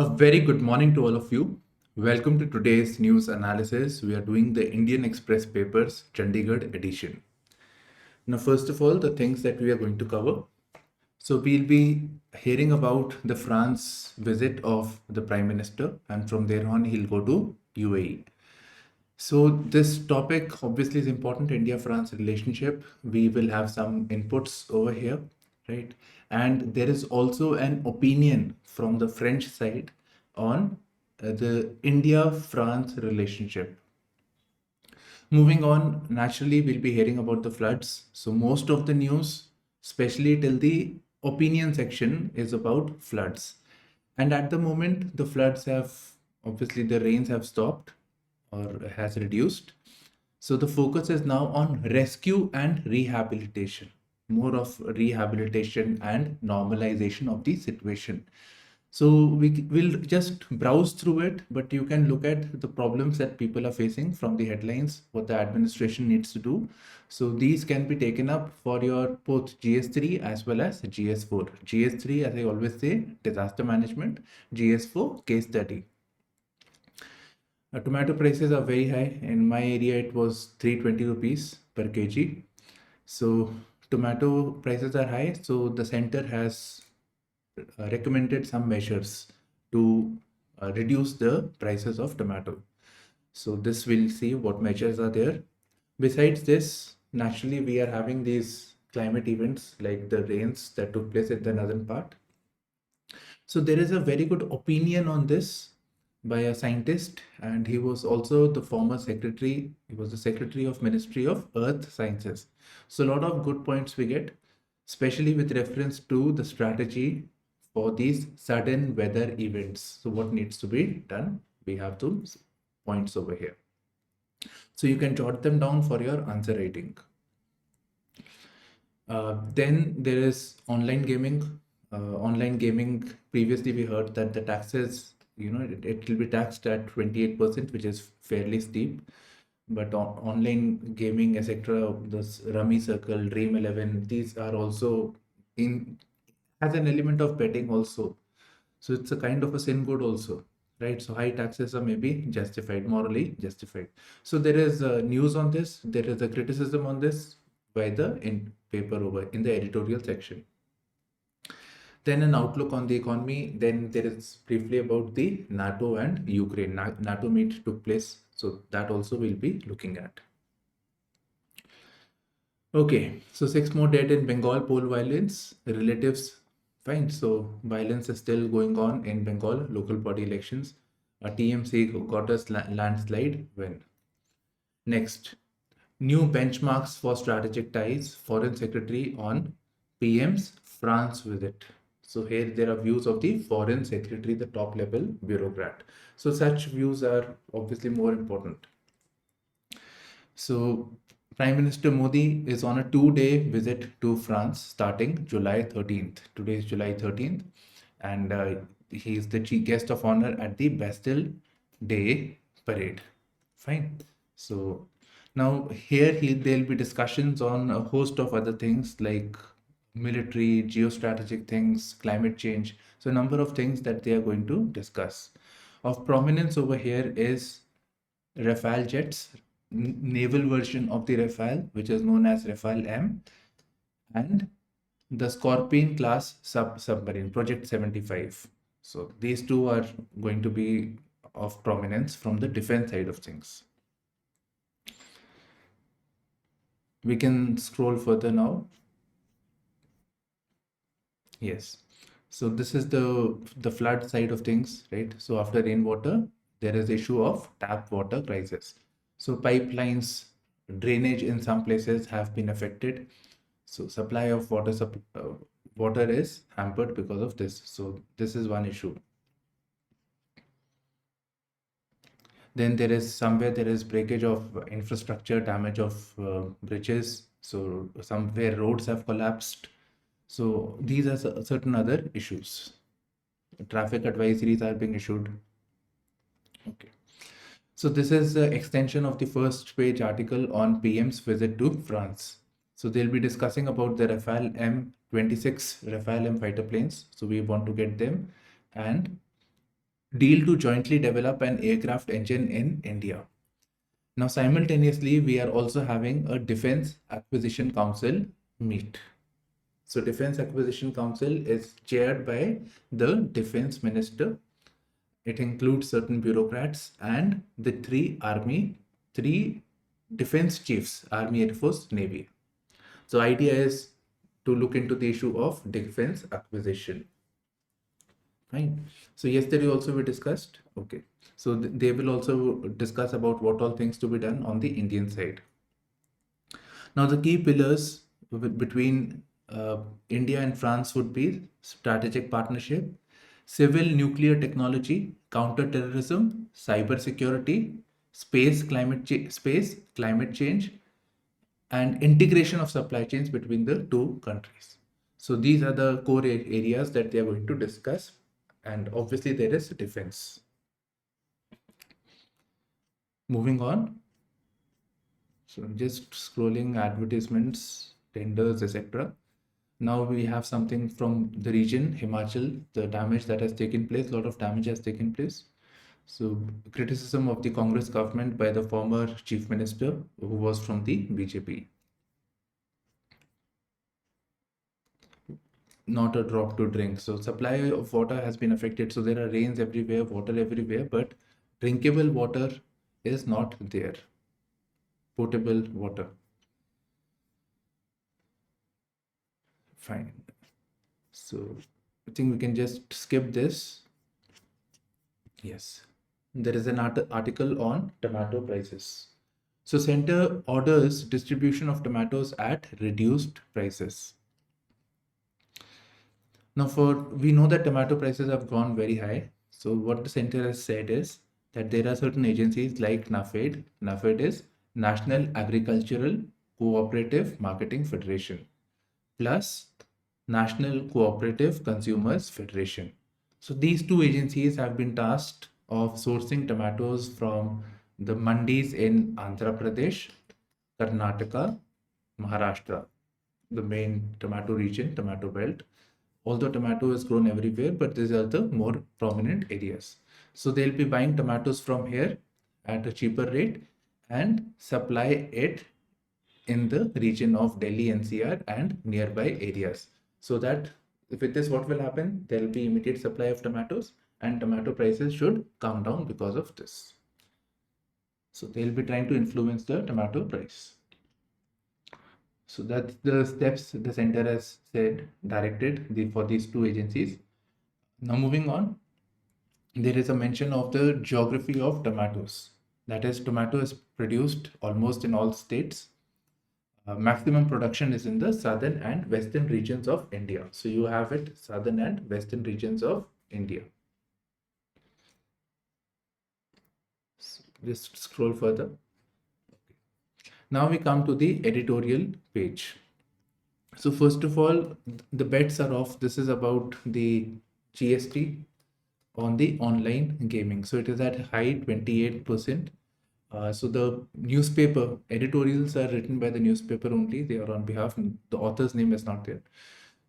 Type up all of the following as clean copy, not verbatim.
A very good morning to all of you. Welcome to today's news analysis. We are doing the Indian Express papers Chandigarh edition. Now, first of all, the things that we are going to cover. So, we'll be hearing about the France visit of the Prime Minister, and from there on, he'll go to UAE. So, this topic obviously is important, India France relationship. We will have some inputs over here, right? And there is also an opinion from the French side on the India France relationship. Moving on, naturally, we'll be hearing about the floods. So, most of the news, especially till the opinion section, is about floods. And at the moment, the floods have obviously the rains have stopped or has reduced. So, the focus is now on rescue and rehabilitation, more of rehabilitation and normalization of the situation. So we will just browse through it, but you can look at the problems that people are facing from the headlines, what the administration needs to do. So these can be taken up for your both GS3 as well as GS4. GS3, as I always say, disaster management. GS4, case study. Tomato prices are very high. In my area, it was 320 rupees per kg. So tomato prices are high. So the center has recommended some measures to reduce the prices of tomato. So this will see what measures are there. Besides this, naturally we are having these climate events like the rains that took place in the northern part. So there is a very good opinion on this by a scientist, and he was also the former secretary. He was the secretary of Ministry of Earth Sciences. So a lot of good points we get, especially with reference to the strategy for these sudden weather events. So what needs to be done? We have those points over here. So you can jot them down for your answer writing. Then there is online gaming. Online gaming, previously we heard that the taxes, it will be taxed at 28%, which is fairly steep. But online gaming, etc., this Rummy Circle, Dream 11, these are also in has an element of betting also. So it's a kind of a sin good also, right? So high taxes are maybe justified, morally justified. So there is news on this. There is a criticism on this by the paper over in the editorial section. Then an outlook on the economy. Then there is briefly about the NATO and Ukraine. NATO meet took place, so that also we'll be looking at. Okay, so 6 more dead in Bengal poll violence. Relatives fine. So violence is still going on in Bengal local body elections. A TMC got a landslide win. Next, new benchmarks for strategic ties. Foreign Secretary on PM's France visit. So here there are views of the Foreign Secretary, the top level bureaucrat. So such views are obviously more important. So Prime Minister Modi is on a 2-day visit to France starting July 13th. Today is July 13th, and he is the chief guest of honor at the Bastille Day parade. Fine. So now here there'll be discussions on a host of other things like military, geostrategic things, climate change. So a number of things that they are going to discuss. Of prominence over here is Rafale jets, naval version of the Rafale, which is known as Rafale M, and the Scorpion class submarine, Project 75. So these two are going to be of prominence from the defense side of things. We can scroll further now. Yes. So this is the flood side of things, right? So after rainwater, there is issue of tap water crisis. So pipelines, drainage in some places have been affected. So supply of water is hampered because of this. So this is one issue. Then there is breakage of infrastructure, damage of bridges. So somewhere roads have collapsed. So these are certain other issues. Traffic advisories are being issued. Okay. So this is the extension of the first page article on PM's visit to France. So they'll be discussing about the Rafale M26 Rafale M fighter planes. So we want to get them, and deal to jointly develop an aircraft engine in India. Now, simultaneously, we are also having a Defense Acquisition Council meet. So, Defense Acquisition Council is chaired by the Defense Minister. It includes certain bureaucrats and the three defense chiefs, Army, Air Force, Navy. So, idea is to look into the issue of defense acquisition. Fine. So yesterday also we discussed. Okay. So they will also discuss about what all things to be done on the Indian side. Now the key pillars between India and France would be strategic partnership, civil nuclear technology, counter-terrorism, cyber security, space climate change, and integration of supply chains between the two countries. So these are the core areas that they are going to discuss, and obviously there is defense. Moving on. So just scrolling advertisements, tenders, etc. Now we have something from the region, Himachal, the damage that has taken place, a lot of damage has taken place. So criticism of the Congress government by the former chief minister who was from the BJP. Not a drop to drink. So supply of water has been affected. So there are rains everywhere, water everywhere, but drinkable water is not there. Potable water. Fine. So I think we can just skip this. Yes. There is an article on tomato prices. So center orders distribution of tomatoes at reduced prices. Now we know that tomato prices have gone very high. So what the center has said is that there are certain agencies like NAFED. NAFED is National Agricultural Cooperative Marketing Federation plus National Cooperative Consumers Federation. So these two agencies have been tasked of sourcing tomatoes from the mandis in Andhra Pradesh, Karnataka, Maharashtra, the main tomato region, tomato belt. Although tomato is grown everywhere, but these are the more prominent areas. So they'll be buying tomatoes from here at a cheaper rate and supply it in the region of Delhi NCR and nearby areas. So that with this, what will happen? There will be immediate supply of tomatoes and tomato prices should come down because of this. So they'll be trying to influence the tomato price. So that's the steps the center has said directed for these two agencies. Now moving on, there is a mention of the geography of tomatoes. That is, tomato is produced almost in all states. Maximum production is in the southern and western regions of India. So you have it, southern and western regions of India. So just scroll further. Now we come to the editorial page. So first of all, the bets are off. This is about the GST on the online gaming. So it is at high 28%. So the newspaper editorials are written by the newspaper only. They are on behalf, the author's name is not there.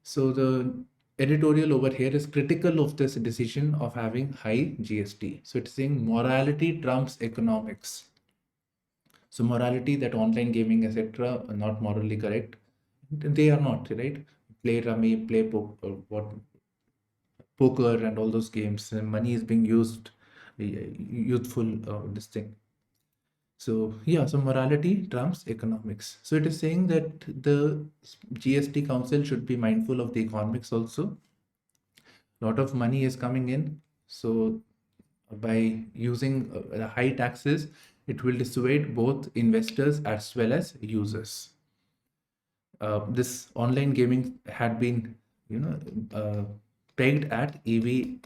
So the editorial over here is critical of this decision of having high GST. So it's saying morality trumps economics. So morality, that online gaming, etc., are not morally correct. They are not, right? Play rummy, play poker and all those games. And money is being used, youthful, this thing. So yeah, so morality trumps economics. So it is saying that the GST Council should be mindful of the economics also. A lot of money is coming in. So by using high taxes, it will dissuade both investors as well as users. This online gaming had been, pegged at EYFCCI,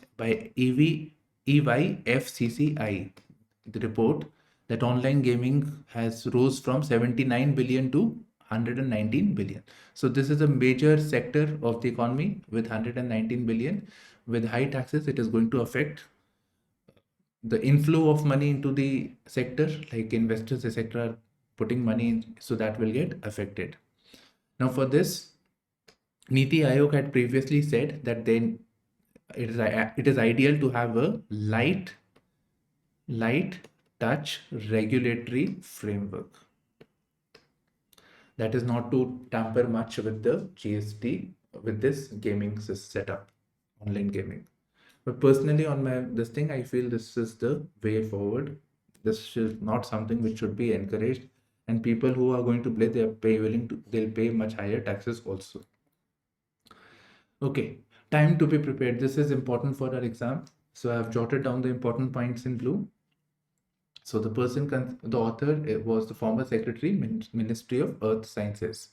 the report that online gaming has rose from 79 billion to 119 billion. So this is a major sector of the economy with 119 billion. With high taxes, it is going to affect the inflow of money into the sector, like investors, etc., putting money in, so that will get affected. Now for this, Niti Aayog had previously said that it is ideal to have a light touch regulatory framework. That is not to tamper much with the GST, with this gaming setup, online gaming. But personally, on my this thing, I feel this is the way forward. This is not something which should be encouraged. And people who are going to play, they'll pay much higher taxes also. Okay, time to be prepared. This is important for our exam. So I have jotted down the important points in blue. So the author was the former Secretary, Ministry of Earth Sciences,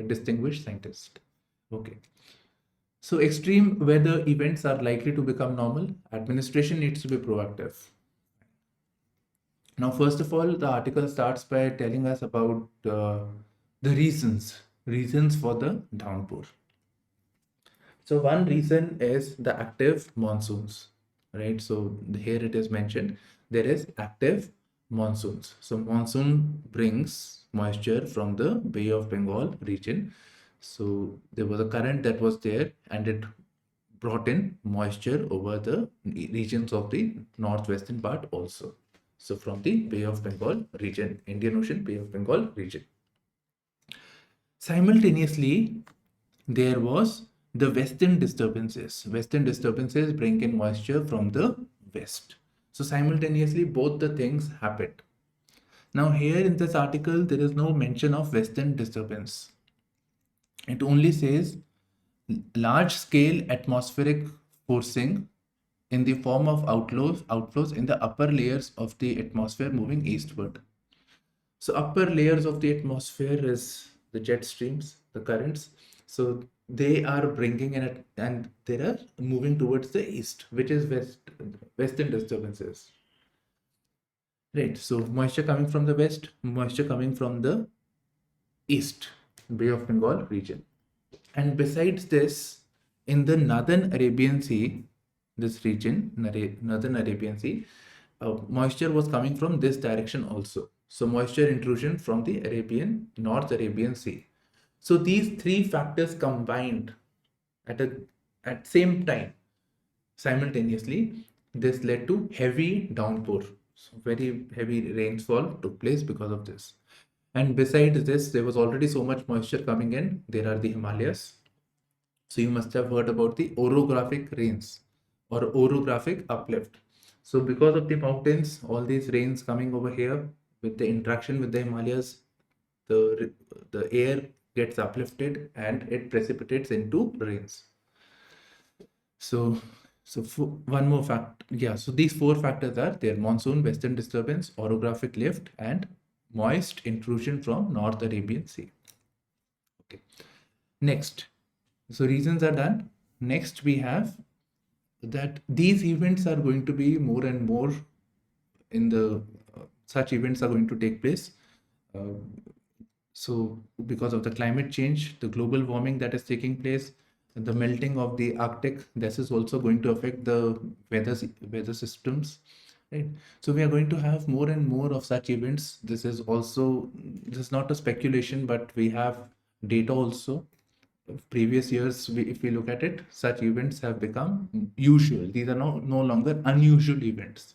distinguished scientist. Okay. So extreme weather events are likely to become normal. Administration needs to be proactive. Now, first of all, the article starts by telling us about the reasons for the downpour. So one reason is the active monsoons, right? So here it is mentioned, there is active monsoons. So monsoon brings moisture from the Bay of Bengal region. So there was a current that was there and it brought in moisture over the regions of the northwestern part also. So from the Bay of Bengal region, Indian Ocean, Bay of Bengal region. Simultaneously, there was the western disturbances. Western disturbances bring in moisture from the west. So simultaneously, both the things happened. Now here in this article, there is no mention of western disturbance. It only says large scale atmospheric forcing in the form of outflows in the upper layers of the atmosphere moving eastward. So upper layers of the atmosphere is the jet streams, the currents. So they are bringing in it and they are moving towards the east, which is western disturbances. Right. So moisture coming from the west, moisture coming from the east, Bay of Bengal region. And besides this, in the northern Arabian Sea, this region, northern Arabian Sea, moisture was coming from this direction also. So moisture intrusion from the North Arabian Sea. So these three factors combined at same time, simultaneously, this led to heavy downpour. So very heavy rainfall took place because of this. And besides this, there was already so much moisture coming in. There are the Himalayas. So you must have heard about the orographic rains or orographic uplift. So because of the mountains, all these rains coming over here with the interaction with the Himalayas, the air gets uplifted and it precipitates into rains. So one more fact. Yeah, so these four factors are there: monsoon, western disturbance, orographic lift, and moist intrusion from North Arabian Sea. Okay. Next. So reasons are done. Next, we have that these events are going to be more and more in the such events are going to take place. So because of the climate change, the global warming that is taking place, the melting of the Arctic, this is also going to affect the weather systems. Right. So we are going to have more and more of such events. This is not a speculation, but we have data also. Previous years, if we look at it, such events have become usual. These are no longer unusual events.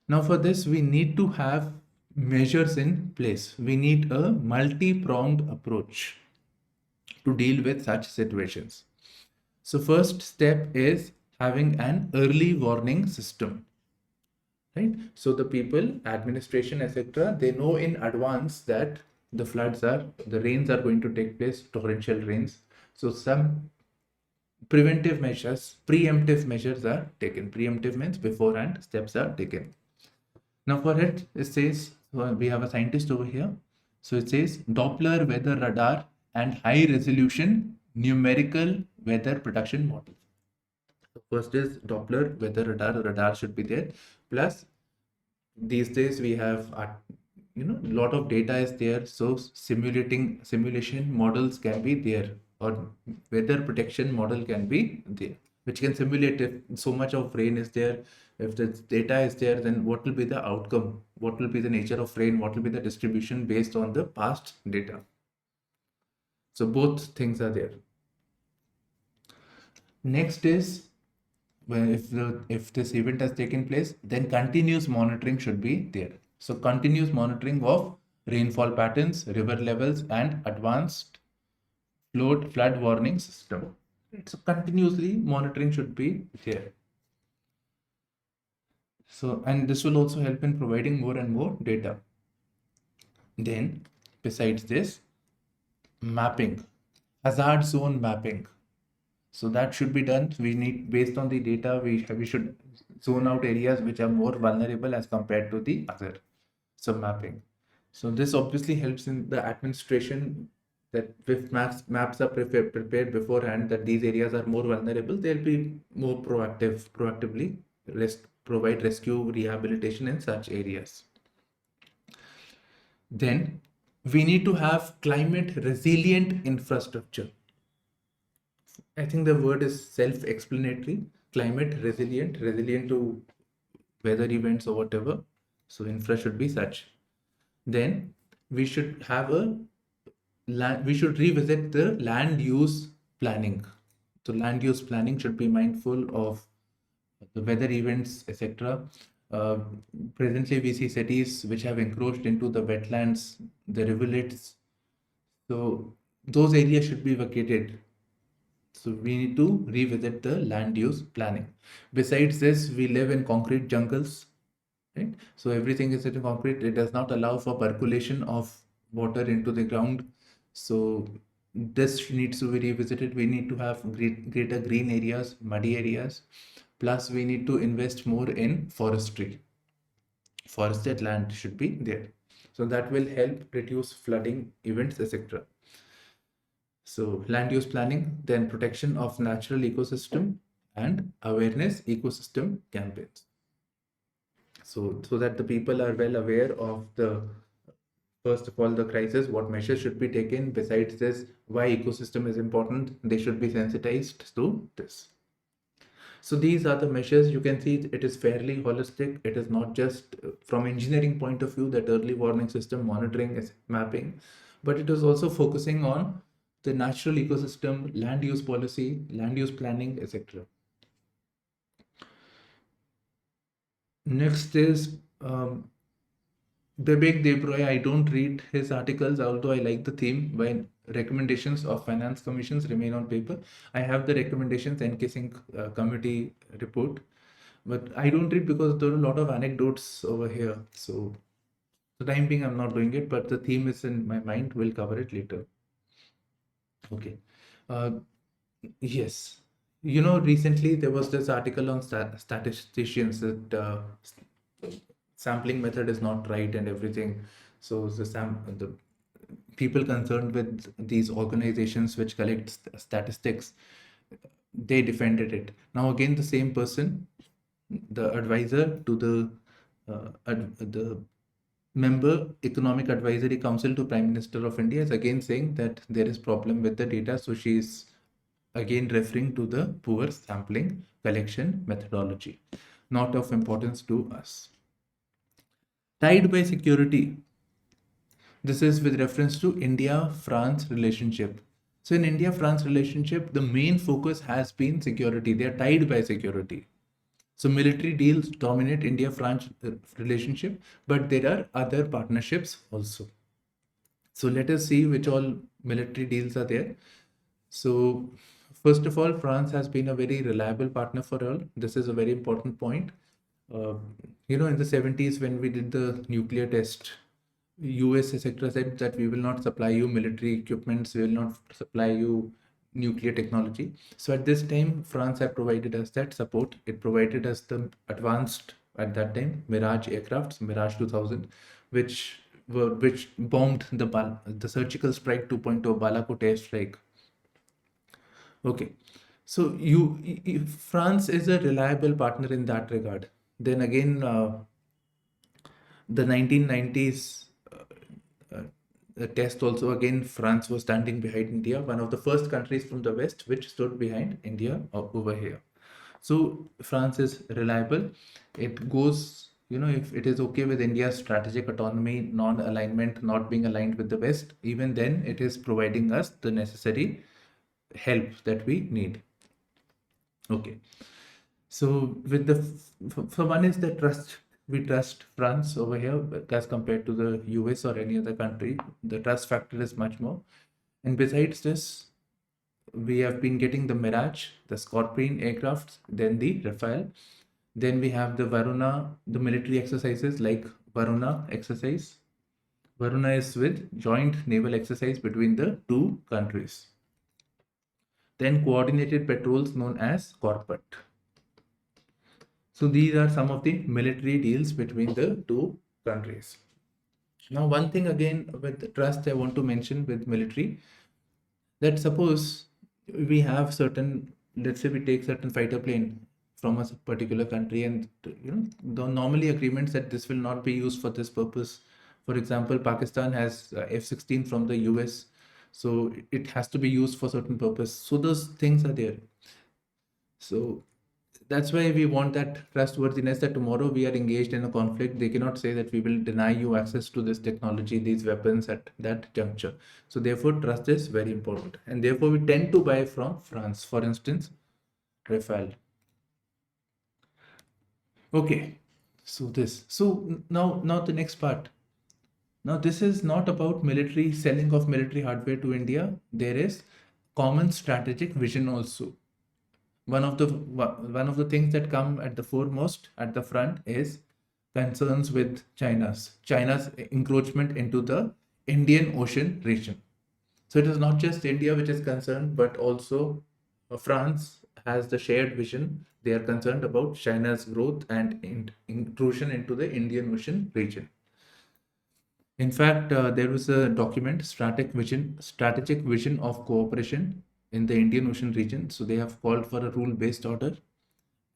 Now for this, we need to have measures in place. We need a multi-pronged approach to deal with such situations. So first step is having an early warning system. Right? So the people, administration, etc., they know in advance that the rains are going to take place, torrential rains. So some preventive measures, preemptive measures are taken. Preemptive means beforehand steps are taken. Now for it says, we have a scientist over here. So it says Doppler weather radar and high resolution numerical weather production model. So first is Doppler weather radar should be there. Plus these days we have a lot of data is there, so simulation models can be there, or weather protection model can be there, which can simulate if so much of rain is there. If the data is there, then what will be the outcome, what will be the nature of rain, what will be the distribution based on the past data. So both things are there. Next is, when if this event has taken place, then continuous monitoring should be there. So continuous monitoring of rainfall patterns, river levels, and advanced flood warning system. So continuously monitoring should be there. So, and this will also help in providing more and more data. Then, besides this, mapping, hazard zone mapping. So that should be done. We need, based on the data, we should zone out areas which are more vulnerable as compared to the other. So mapping. So this obviously helps in the administration, that if maps are prepared beforehand, that these areas are more vulnerable, they'll be more proactively provide rescue rehabilitation in such areas. Then we need to have climate resilient infrastructure. I think the word is self-explanatory. Climate resilient, resilient to weather events or whatever. So infra should be such. Then we should have we should revisit the land use planning. So land use planning should be mindful of the weather events, etc. Uh, Presently, we see cities which have encroached into the wetlands, the rivulets. So those areas should be vacated. So we need to revisit the land use planning. Besides this, we live in concrete jungles, right? So everything is in concrete. It does not allow for percolation of water into the ground. So this needs to be revisited. We need to have greater green areas, muddy areas. Plus, we need to invest more in forestry. Forested land should be there. So that will help reduce flooding events, etc. So land use planning, then protection of natural ecosystem and awareness ecosystem campaigns. So that the people are well aware of the, first of all, the crisis, what measures should be taken. Besides this, why ecosystem is important, they should be sensitized to this. So these are the measures. You can see it is fairly holistic. It is not just from engineering point of view, that early warning system monitoring is mapping, but it is also focusing on the natural ecosystem, land use policy, land use planning, etc. Next is Bebek Debroy. I don't read his articles, although I like the theme. When recommendations of finance commissions remain on paper, I have the recommendations encasing committee report, but I don't read because there are a lot of anecdotes over here. So the time being, I'm not doing it, but the theme is in my mind. We'll cover it later. Okay. Uh, yes. Recently there was this article on statisticians that sampling method is not right and everything. So the people concerned with these organizations which collect statistics, they defended it. Now again, the same person, the advisor to the member Economic Advisory Council to Prime Minister of India, is again saying that there is problem with the data. So she is again referring to the poor sampling collection methodology, not of importance to us. Tied by security. This is with reference to India-France relationship. So in India-France relationship, the main focus has been security. They are tied by security. So military deals dominate India-France relationship, but there are other partnerships also. So let us see which all military deals are there. So first of all, France has been a very reliable partner for all. This is a very important point. Uh, in the 70s, when we did the nuclear test, US, etc., said that we will not supply you military equipments, we will not supply you nuclear technology. So at this time, France had provided us that support. It provided us the advanced, at that time, Mirage aircrafts, Mirage 2000, which bombed the surgical strike 2.0 Balakot airstrike. Okay, so France is a reliable partner in that regard. Then again, the 1990s test also, again, France was standing behind India, one of the first countries from the West which stood behind India over here. So France is reliable. It goes, if it is okay with India's strategic autonomy, non-alignment, not being aligned with the West, even then it is providing us the necessary help that we need. Okay. So with the so one is the trust. We trust France over here as compared to the US or any other country. The trust factor is much more. And besides this, we have been getting the Mirage, the Scorpion aircrafts, then the Rafale. Then we have the Varuna, the military exercises like Varuna exercise. Varuna is with joint naval exercise between the two countries. Then coordinated patrols known as Corpet. So these are some of the military deals between the two countries. Now, one thing again with trust I want to mention with military, that suppose we have certain, let's say we take certain fighter plane from a particular country, and the normally agreements that this will not be used for this purpose. For example, Pakistan has F-16 from the US, so it has to be used for certain purpose. So those things are there. So that's why we want that trustworthiness, that tomorrow we are engaged in a conflict, they cannot say that we will deny you access to this technology, these weapons at that juncture. So therefore trust is very important, and therefore we tend to buy from France, for instance, Rafale. Okay, so this, so now the next part. Now this is not about military selling of military hardware to India. There is common strategic vision also. One of the things that come at the foremost at the front is concerns with China's encroachment into the Indian Ocean region. So it is not just India which is concerned, but also France has the shared vision. They are concerned about China's growth and intrusion into the Indian Ocean region. In fact, there was a document, strategic vision of cooperation in the Indian Ocean region. So they have called for a rule-based order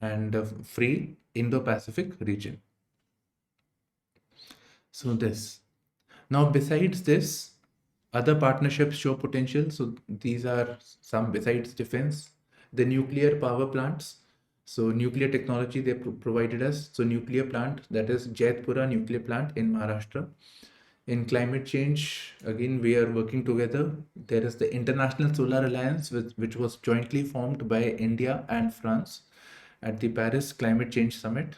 and a free Indo-Pacific region. So this. Now, besides this, other partnerships show potential. So these are some besides defense, the nuclear power plants. So nuclear technology they provided us. So nuclear plant, that is Jaitpura nuclear plant in Maharashtra. In climate change, again, we are working together. There is the International Solar Alliance, which was jointly formed by India and France at the Paris Climate Change Summit.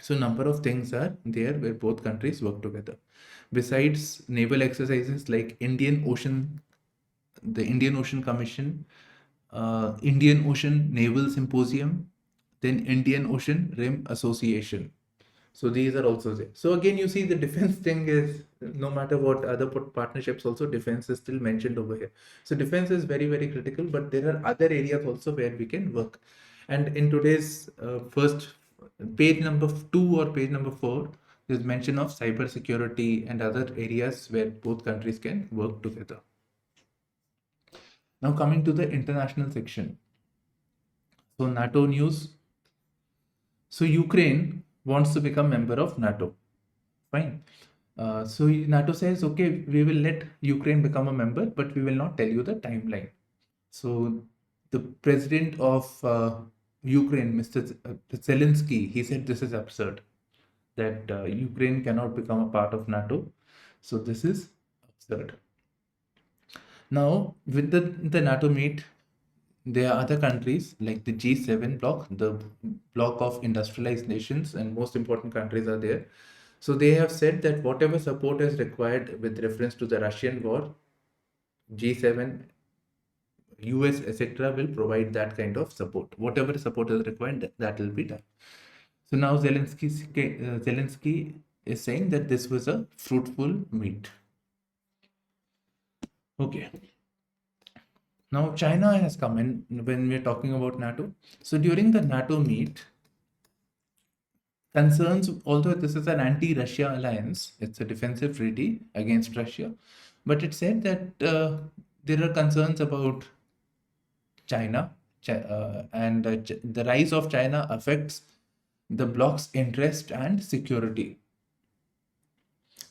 So, number of things are there where both countries work together. Besides naval exercises like the Indian Ocean Commission, Indian Ocean Naval Symposium, then Indian Ocean Rim Association. So these are also there. So again, you see the defense thing is, no matter what other partnerships, also defense is still mentioned over here. So defense is very, very critical, but there are other areas also where we can work. And in today's first page number 2 or page number 4, there's mention of cyber security and other areas where both countries can work together. Now coming to the international section. So NATO news. So Ukraine wants to become member of NATO. Fine. So NATO says, okay, we will let Ukraine become a member, but we will not tell you the timeline. So the president of Ukraine, Mr. Zelensky, he said this is absurd, that Ukraine cannot become a part of NATO. So this is absurd. Now, with the NATO meet, there are other countries like the G7 bloc, the bloc of industrialized nations, and most important countries are there. So they have said that whatever support is required with reference to the Russian war, G7, US, etc., will provide that kind of support. Whatever support is required, that will be done. So now Zelensky is saying that this was a fruitful meet. Okay. Now China has come in when we're talking about NATO. So during the NATO meet, concerns, although this is an anti-Russia alliance, it's a defensive treaty against Russia, but it said that there are concerns about China, and the rise of China affects the bloc's interest and security.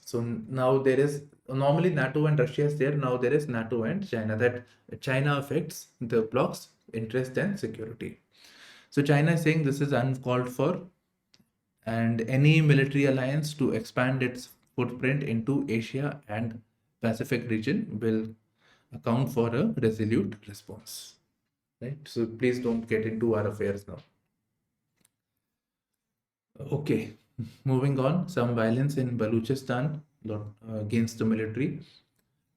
So now there is, normally NATO and Russia is there, now there is NATO and China, that China affects the bloc's interest and security. So China is saying this is uncalled for, and any military alliance to expand its footprint into Asia and Pacific region will account for a resolute response. right? So please don't get into our affairs now. Okay, moving on. Some violence in Balochistan against the military.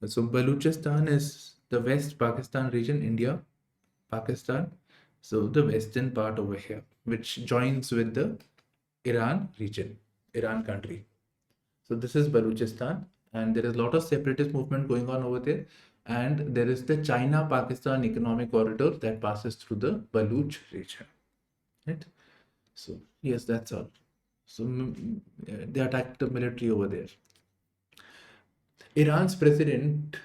So Balochistan is the West Pakistan region, India, Pakistan. So the western part over here, which joins with the Iran region, Iran country. So this is Balochistan, and there is a lot of separatist movement going on over there. And there is the China-Pakistan economic corridor that passes through the Baloch region, right? So yes, that's all. So they attacked the military over there. Iran's president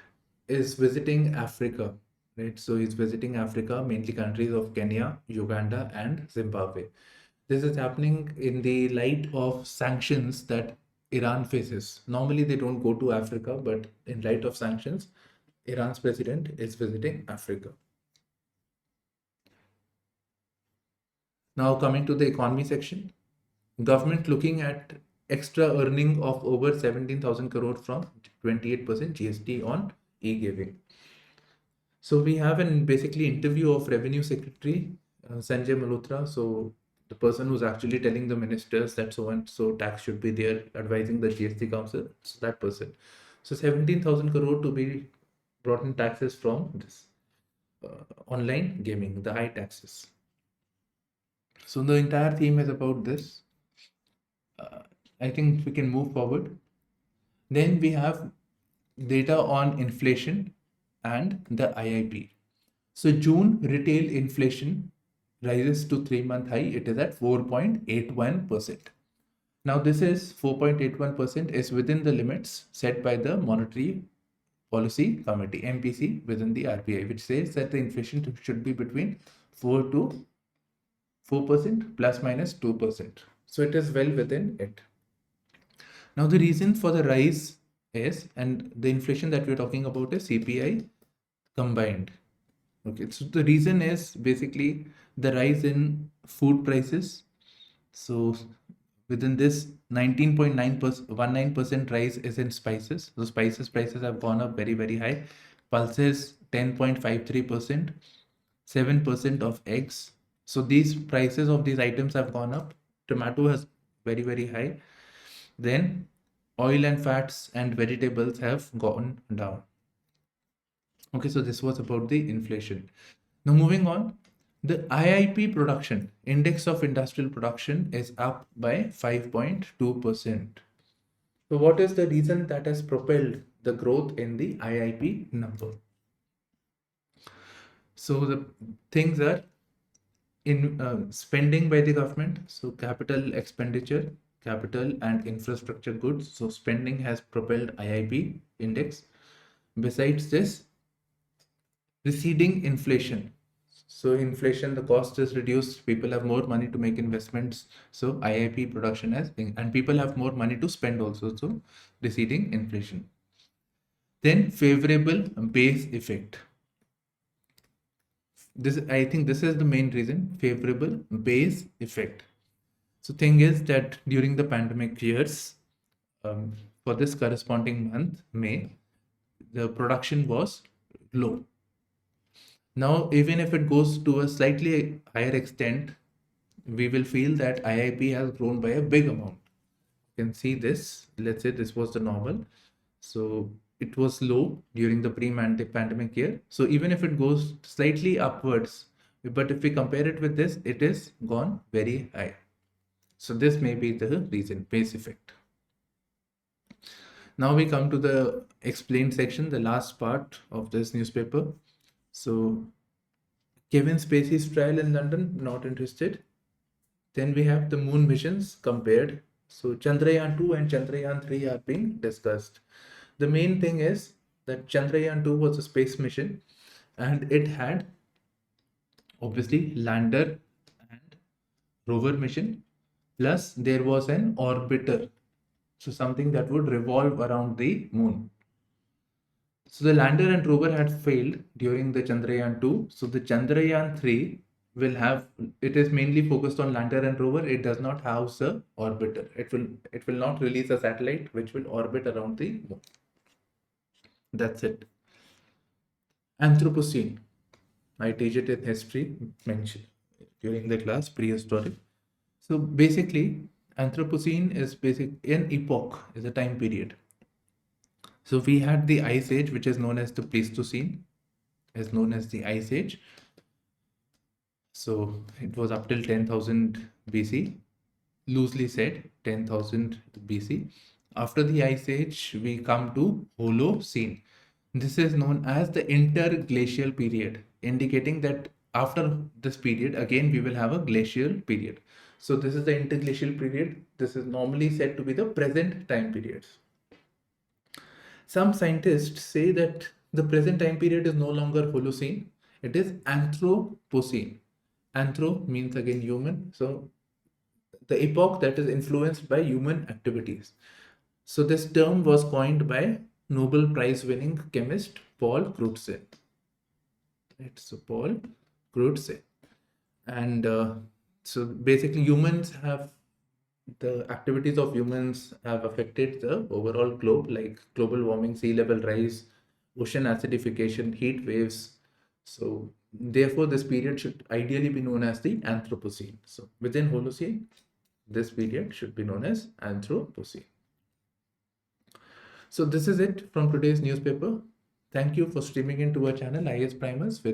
is visiting Africa, right? So he's visiting Africa, mainly countries of Kenya, Uganda, and Zimbabwe. This is happening in the light of sanctions that Iran faces. Normally, they don't go to Africa, but in light of sanctions, Iran's president is visiting Africa. Now, coming to the economy section, government looking at extra earning of over 17,000 crore from 28% GST on e-giving. So we have an basically interview of Revenue Secretary Sanjay Malhotra. So the person who's actually telling the ministers that so and so tax should be there, advising the GST Council. So that person. So 17,000 crore to be brought in taxes from this online gaming, the high taxes. So the entire theme is about this. I think we can move forward. Then we have data on inflation and the IIP. So June retail inflation rises to 3-month high. It is at 4.81%. Now this is 4.81% is within the limits set by the Monetary Policy Committee, MPC, within the RBI, which says that the inflation should be between 4 to 4% plus minus 2%. So it is well within it. Now the reason for the rise is, and the inflation that we're talking about is CPI combined. Okay, so the reason is basically the rise in food prices. So within this 19.19% rise is in spices. So spices prices have gone up very, very high. Pulses 10.53%, 7% of eggs. So these prices of these items have gone up. Tomato has very, very high. Then oil and fats and vegetables have gone down. Okay, so this was about the inflation. Now moving on, the IIP production, Index of Industrial Production, is up by 5.2%. So what is the reason that has propelled the growth in the IIP number? So the things are in spending by the government, so capital expenditure, capital and infrastructure goods. So spending has propelled IIP index. Besides this, receding inflation. So inflation, the cost is reduced. People have more money to make investments. So IIP production has been, and people have more money to spend also. So receding inflation. Then favorable base effect. This, I think this is the main reason, favorable base effect. So thing is that during the pandemic years, for this corresponding month, May, the production was low. Now, even if it goes to a slightly higher extent, we will feel that IIP has grown by a big amount. You can see this. Let's say this was the normal. So it was low during the pre-pandemic year. So even if it goes slightly upwards, but if we compare it with this, it is gone very high. So this may be the reason, base effect. Now we come to the explained section, the last part of this newspaper. So Kevin Spacey's trial in London, not interested. Then we have the moon missions compared. So Chandrayaan 2 and Chandrayaan 3 are being discussed. The main thing is that Chandrayaan 2 was a space mission and it had obviously lander and rover mission, plus there was an orbiter, so something that would revolve around the moon. So the lander and rover had failed during the Chandrayaan 2. So the Chandrayaan 3 will have, it is mainly focused on lander and rover. It does not house a orbiter. It will not release a satellite which will orbit around the moon. That's it. Anthropocene. I teach it in history, mentioned during the class, prehistoric. So basically, Anthropocene is an epoch, is a time period. So we had the Ice Age, which is known as the Pleistocene, is known as the Ice Age. So it was up till 10,000 BC, loosely said 10,000 BC. After the Ice Age, we come to Holocene. This is known as the interglacial period, indicating that after this period, again, we will have a glacial period. So this is the interglacial period. This is normally said to be the present time periods. Some scientists say that the present time period is no longer Holocene, it is Anthropocene. Anthro means again human, so the epoch that is influenced by human activities. So this term was coined by Nobel Prize winning chemist Paul Crutzen. Right, so Paul Crutzen. And so basically the activities of humans have affected the overall globe, like global warming, sea level rise, ocean acidification, heat waves. So therefore, this period should ideally be known as the Anthropocene. So within Holocene, this period should be known as Anthropocene. So this is it from today's newspaper. Thank you for streaming into our channel, IASPrimers.